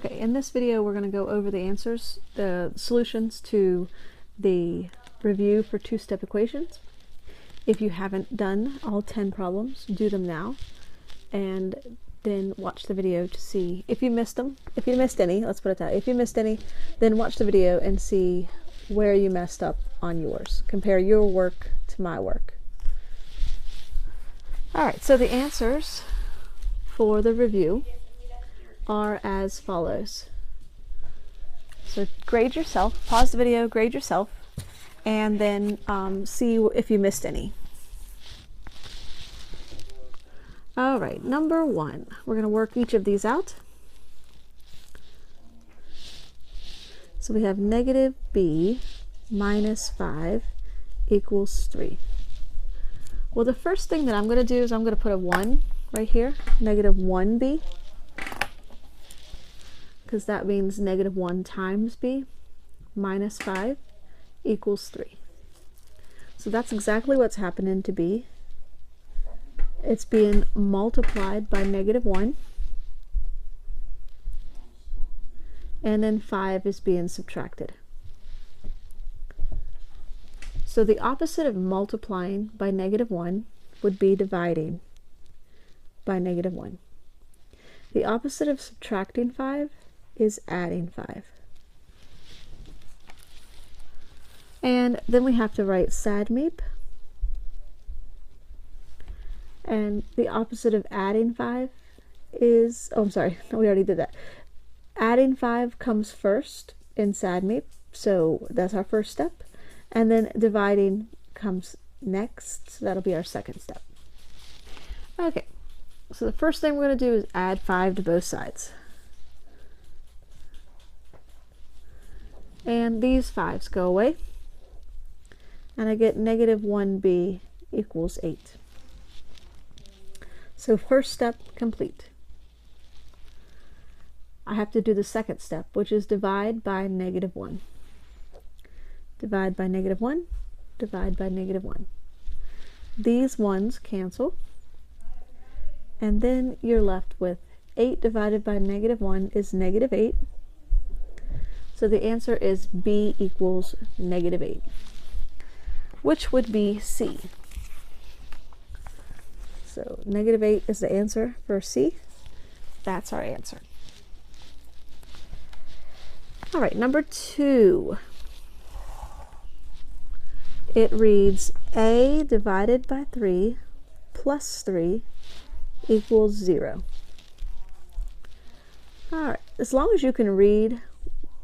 Okay, in this video we're going to go over the answers, the solutions to the review for two-step equations. If you haven't done all 10 problems, do them now, and then watch the video to see if you missed them. If you missed any, let's put it that way. If you missed any, then watch the video and see where you messed up on yours. Compare your work to my work. Alright, so the answers for the review are as follows. So grade yourself, pause the video, grade yourself, and then see if you missed any. Alright, number 1. We're going to work each of these out. So we have negative b minus 5 equals 3. Well, the first thing that I'm going to do is I'm going to put a 1 right here, negative 1b, because that means negative 1 times b minus 5 equals 3. So that's exactly what's happening to b. It's being multiplied by negative 1, and then 5 is being subtracted. So the opposite of multiplying by negative 1 would be dividing by negative 1. The opposite of subtracting 5 is adding 5. And then we have to write SADMEP. And the opposite of adding 5 is, oh, I'm sorry, no, we already did that. Adding 5 comes first in SADMEP, so that's our first step. And then dividing comes next, so that'll be our second step. Okay, so the first thing we're going to do is add 5 to both sides. And these 5s go away, and I get negative 1b equals 8. So first step complete. I have to do the second step, which is divide by negative 1. Divide by negative 1, divide by negative 1. These 1s cancel, and then you're left with 8 divided by negative 1 is negative 8. So the answer is b equals negative 8, which would be C. So negative 8 is the answer for C. That's our answer. All right, number 2. It reads a divided by 3 plus 3 equals 0. All right, as long as you can read,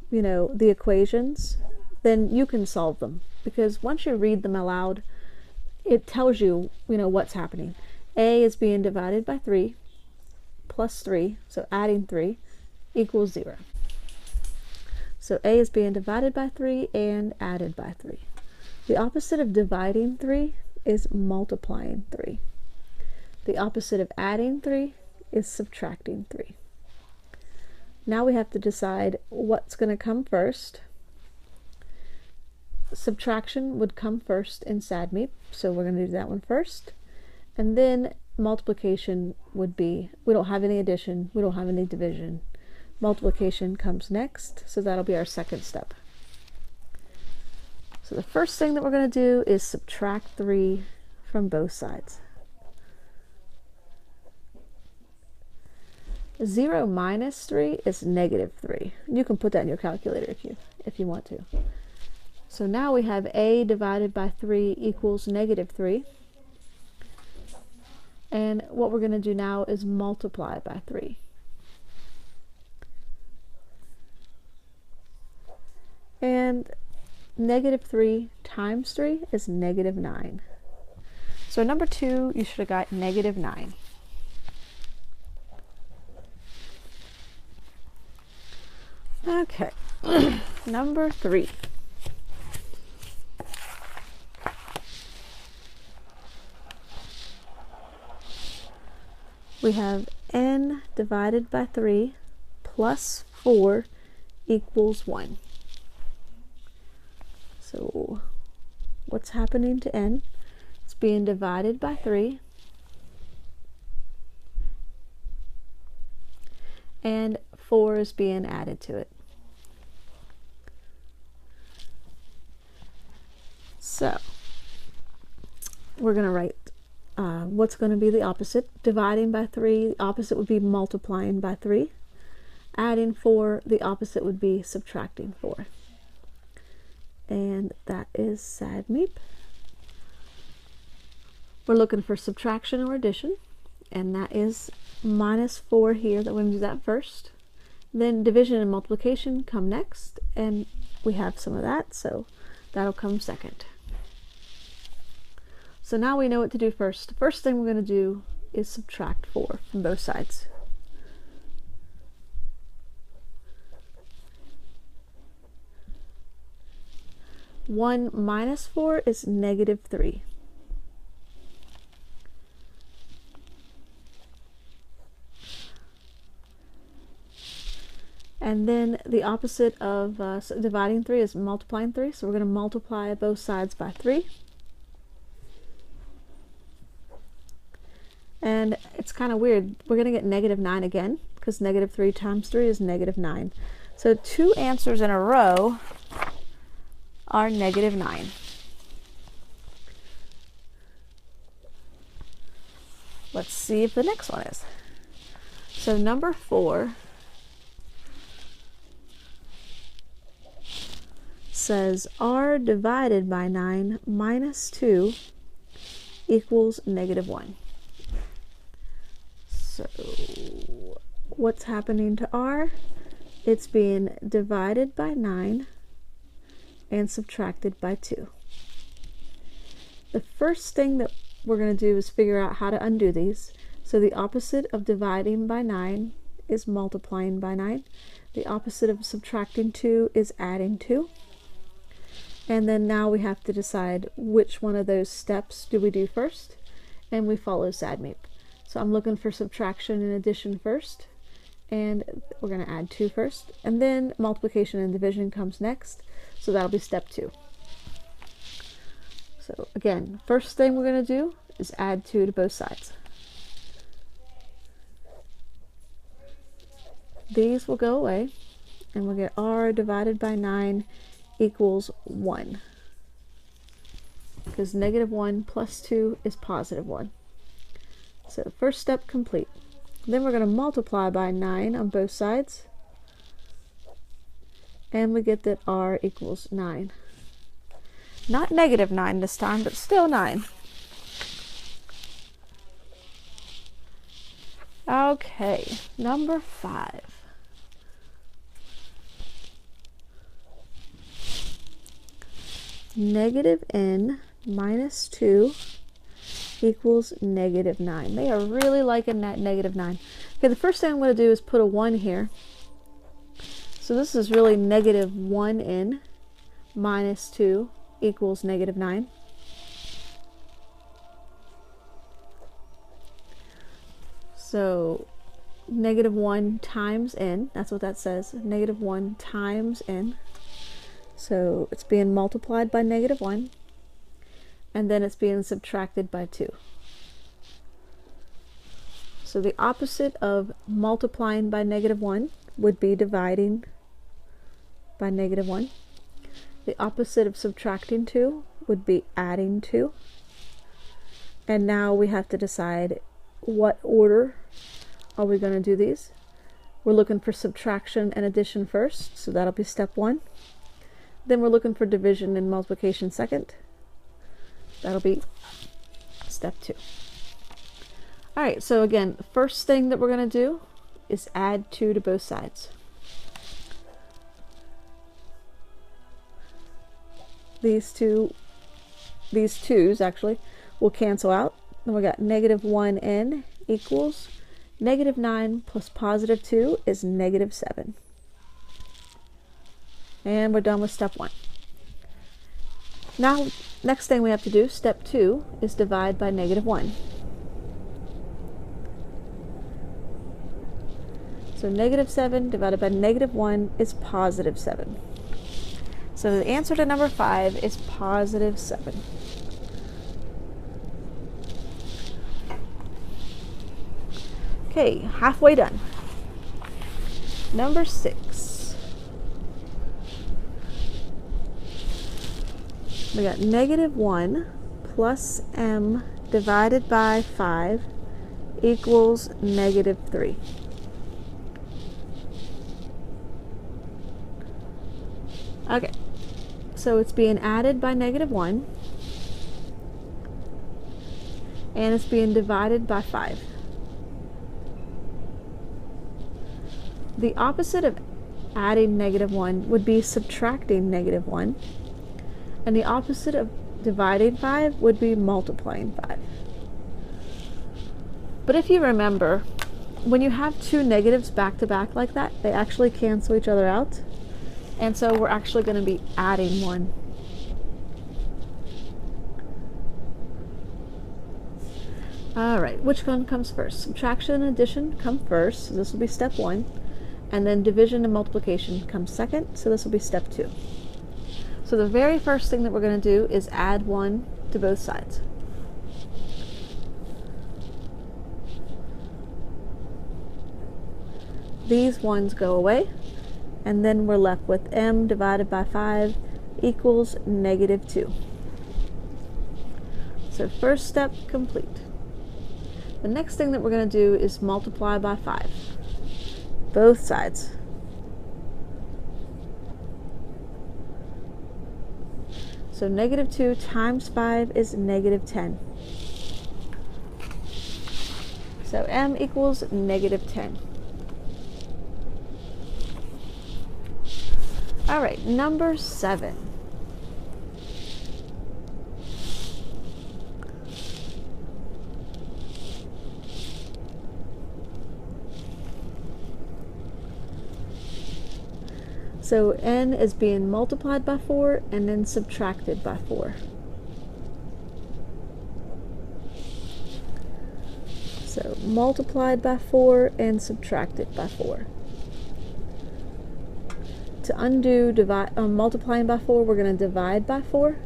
the equations, then you can solve them, because once you read them aloud, it tells you, what's happening. A is being divided by 3 plus 3, so adding 3 equals 0. So A is being divided by 3 and added by 3. The opposite of dividing 3 is multiplying 3. The opposite of adding 3 is subtracting 3. Now we have to decide what's going to come first. Subtraction would come first in SADMEP, so we're going to do that one first. And then multiplication would be, we don't have any addition, we don't have any division. Multiplication comes next, so that'll be our second step. So the first thing that we're going to do is subtract 3 from both sides. 0 minus 3 is negative 3. You can put that in your calculator if you want to. So now we have a divided by 3 equals negative 3. And what we're going to do now is multiply by 3. And negative 3 times 3 is negative 9. So number 2, you should have got negative 9. Okay, number 3. We have n divided by 3 plus 4 equals 1. So what's happening to n? It's being divided by 3. And 4 is being added to it. So we're going to write what's going to be the opposite. Dividing by 3, the opposite would be multiplying by 3. Adding 4, the opposite would be subtracting 4. And that is SADMEEP. We're looking for subtraction or addition, and that is -4 here. That we're going to do that first. Then division and multiplication come next, and we have some of that, so that'll come second. So now we know what to do first. The first thing we're going to do is subtract 4 from both sides. One minus 4 is -3. And then the opposite of dividing 3 is multiplying 3. So we're going to multiply both sides by 3. And it's kind of weird. We're going to get -9 again, because -3 times 3 is -9. So 2 answers in a row are -9. Let's see if the next one is. So number 4 says r divided by 9 minus 2 equals -1. So what's happening to r? It's being divided by 9 and subtracted by 2. The first thing that we're going to do is figure out how to undo these. So the opposite of dividing by 9 is multiplying by 9. The opposite of subtracting 2 is adding 2. And then now we have to decide which one of those steps do we do first, and we follow SADMEEP. So I'm looking for subtraction and addition first, and we're going to add 2 first, and then multiplication and division comes next, so that'll be step 2. So again, first thing we're going to do is add 2 to both sides. These will go away, and we'll get r divided by 9 equals 1, because -1 plus 2 is +1. So first step complete. Then we're going to multiply by 9 on both sides, and we get that r equals 9. Not -9 this time, but still 9. Okay, number 5. -n minus 2 equals -9. They are really liking that -9. Okay, the first thing I'm going to do is put a 1 here. So this is really -1n minus 2 equals -9. So -1 times n, that's what that says, -1 times n. So it's being multiplied by -1, and then it's being subtracted by 2. So the opposite of multiplying by -1 would be dividing by -1. The opposite of subtracting 2 would be adding 2. And now we have to decide what order are we going to do these. We're looking for subtraction and addition first, so that'll be step 1. Then we're looking for division and multiplication second. That'll be step 2. All right, so again, the first thing that we're going to do is add 2 to both sides. These 2's actually will cancel out. Then we got -1n equals -9 plus +2 is -7. And we're done with step 1. Now, next thing we have to do, step 2, is divide by -1. So -7 divided by -1 is +7. So the answer to number 5 is +7. Okay, halfway done. Number 6. We got -1 plus m divided by 5 equals -3. Okay, so it's being added by -1 and it's being divided by 5. The opposite of adding -1 would be subtracting -1, and the opposite of dividing 5 would be multiplying 5. But if you remember, when you have two negatives back to back like that, they actually cancel each other out, and so we're actually going to be adding 1. Alright, which one comes first? Subtraction and addition come first, so this will be step 1. And then division and multiplication comes second, so this will be step 2. So the very first thing that we're going to do is add 1 to both sides. These ones go away, and then we're left with m divided by 5 equals -2. So first step complete. The next thing that we're going to do is multiply by 5. Both sides. So -2 times 5 is -10. So m equals -10. All right, number 7. So n is being multiplied by 4 and then subtracted by 4. So multiplied by 4 and subtracted by 4. To undo multiplying by 4, we're going to divide by 4.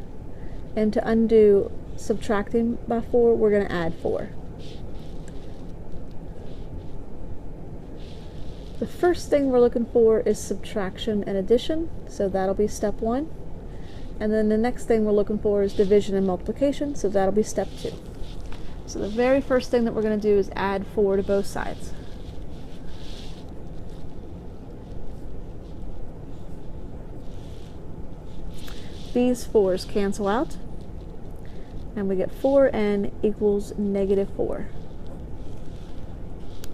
And to undo subtracting by 4, we're going to add 4. The first thing we're looking for is subtraction and addition, so that'll be step 1. And then the next thing we're looking for is division and multiplication, so that'll be step 2. So the very first thing that we're going to do is add 4 to both sides. These 4's cancel out, and we get 4n equals -4.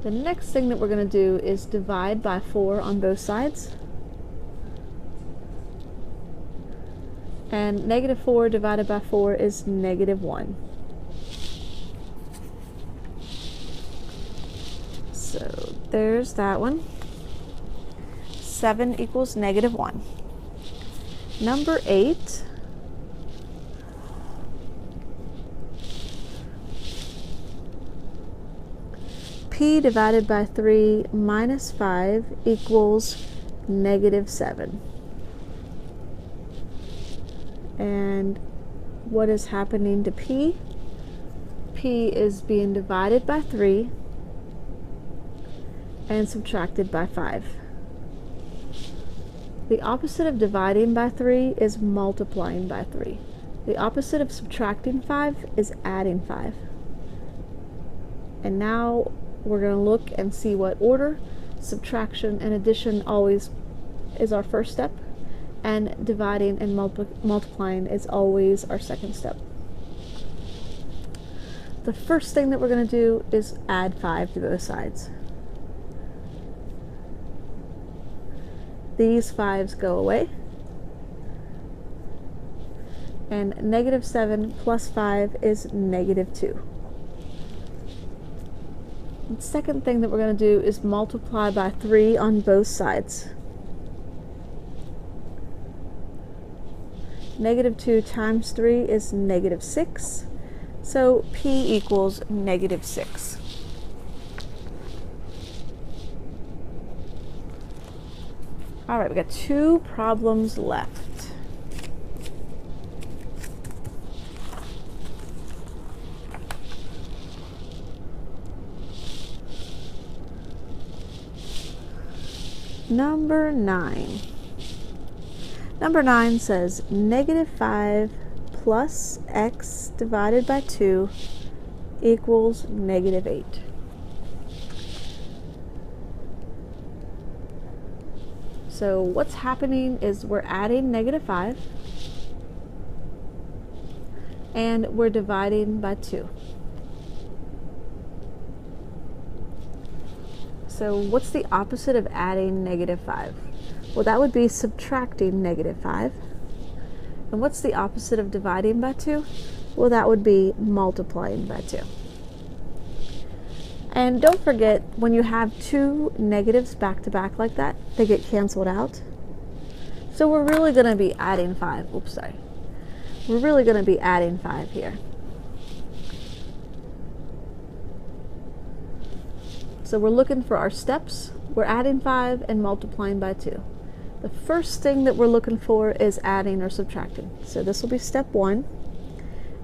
The next thing that we're going to do is divide by 4 on both sides. And -4 divided by 4 is -1. So there's that one. 7 equals -1. Number 8. P divided by 3 minus 5 equals -7. And what is happening to P? P is being divided by 3 and subtracted by 5. The opposite of dividing by 3 is multiplying by 3. The opposite of subtracting 5 is adding 5. And now we're going to look and see what order. Subtraction and addition always is our first step, and dividing and multiplying is always our second step. The first thing that we're going to do is add 5 to both sides. These 5's go away, and -7 plus 5 is -2. The second thing that we're going to do is multiply by 3 on both sides. -2 times 3 is -6, so P equals -6. All right, we got 2 problems left. Number 9. Number 9 says -5 plus x divided by 2 equals -8. So what's happening is we're adding -5 and we're dividing by 2. So what's the opposite of adding -5? Well, that would be subtracting -5. And what's the opposite of dividing by 2? Well, that would be multiplying by 2. And don't forget, when you have two negatives back to back like that, they get canceled out. So we're really going to be adding 5. Oops, sorry. We're really going to be adding 5 here. So we're looking for our steps. We're adding 5 and multiplying by 2. The first thing that we're looking for is adding or subtracting. So this will be step 1.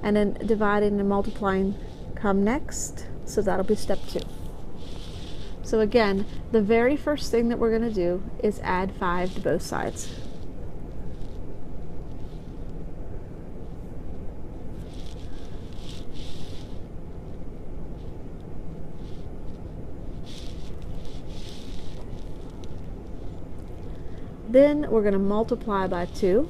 And then dividing and multiplying come next. So that'll be step 2. So again, the very first thing that we're going to do is add 5 to both sides. Then we're going to multiply by 2.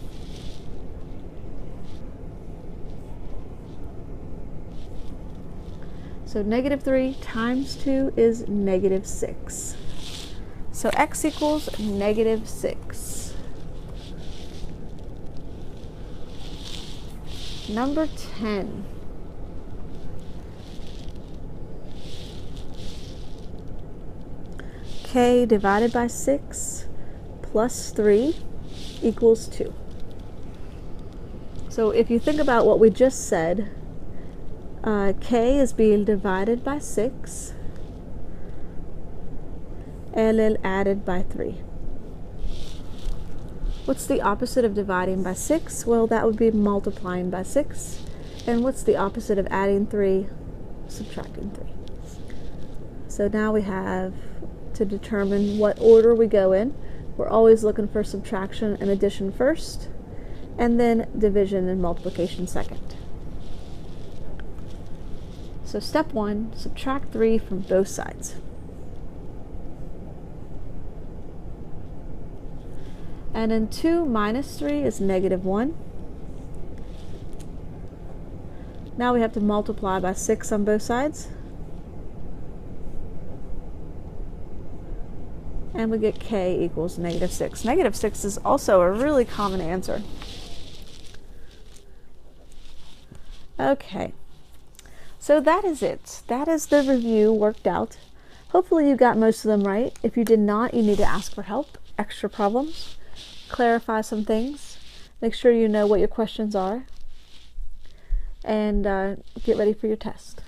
So -3 times 2 is -6. So x equals -6. Number 10. K divided by 6 plus 3 equals 2. So if you think about what we just said, K is being divided by 6, LL added by 3. What's the opposite of dividing by 6? Well, that would be multiplying by 6. And what's the opposite of adding 3? Subtracting 3. So now we have to determine what order we go in. We're always looking for subtraction and addition first, and then division and multiplication second. So step 1, subtract 3 from both sides. And then 2 minus 3 is -1. Now we have to multiply by 6 on both sides. And we get K equals -6. -6 is also a really common answer. Okay. So that is it. That is the review worked out. Hopefully you got most of them right. If you did not, you need to ask for help, extra problems, clarify some things, make sure you know what your questions are, and get ready for your test.